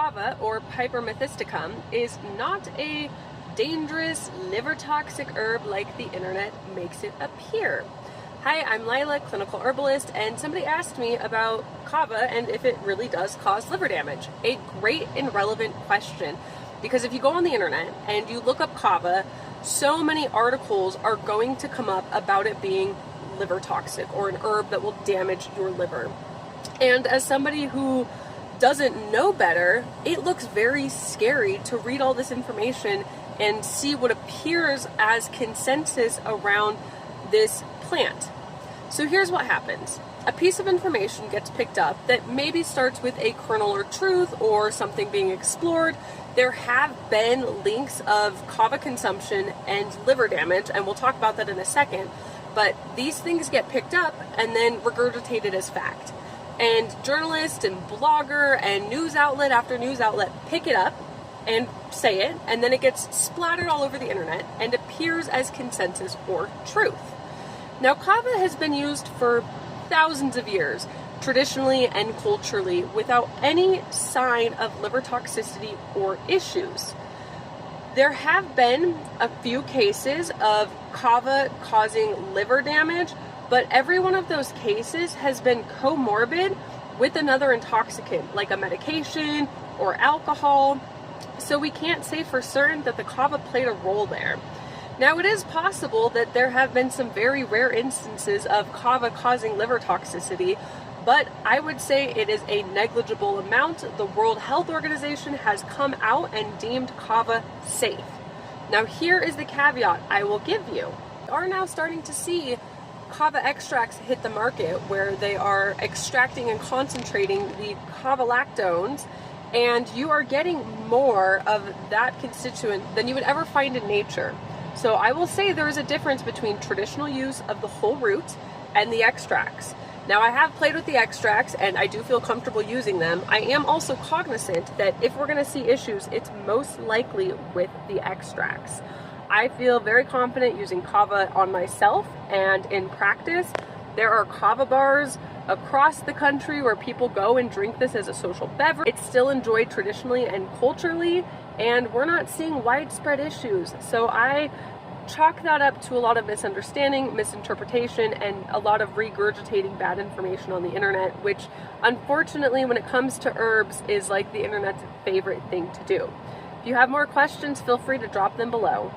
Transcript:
Kava, or Piper methysticum, is not a dangerous, liver-toxic herb like the internet makes it appear. Hi, I'm Lila, clinical herbalist, and somebody asked me about Kava and if it really does cause liver damage. A great and relevant question, because if you go on the internet and you look up Kava, so many articles are going to come up about it being liver toxic or an herb that will damage your liver. And as somebody who doesn't know better, it looks very scary to read all this information and see what appears as consensus around this plant. So here's what happens. A piece of information gets picked up that maybe starts with a kernel or truth or something being explored. There have been links of Kava consumption and liver damage, and we'll talk about that in a second, but these things get picked up and then regurgitated as fact. And journalists and blogger and news outlet after news outlet pick it up and say it, and then it gets splattered all over the internet and appears as consensus or truth. Now, Kava has been used for thousands of years, traditionally and culturally, without any sign of liver toxicity or issues. There have been a few cases of Kava causing liver damage, but every one of those cases has been comorbid with another intoxicant, like a medication or alcohol, so we can't say for certain that the Kava played a role there. Now, it is possible that there have been some very rare instances of Kava causing liver toxicity, but I would say it is a negligible amount. The World Health Organization has come out and deemed Kava safe. Now, here is the caveat I will give you. We are now starting to see Kava extracts hit the market where they are extracting and concentrating the Kava lactones, and you are getting more of that constituent than you would ever find in nature. So I will say there is a difference between traditional use of the whole root and the extracts. Now, I have played with the extracts and I do feel comfortable using them. I am also cognizant that if we're going to see issues, it's most likely with the extracts. I feel very confident using Kava on myself, and in practice, there are Kava bars across the country where people go and drink this as a social beverage. It's still enjoyed traditionally and culturally, and we're not seeing widespread issues. So I chalk that up to a lot of misunderstanding, misinterpretation, and a lot of regurgitating bad information on the internet, which unfortunately when it comes to herbs is like the internet's favorite thing to do. If you have more questions, feel free to drop them below.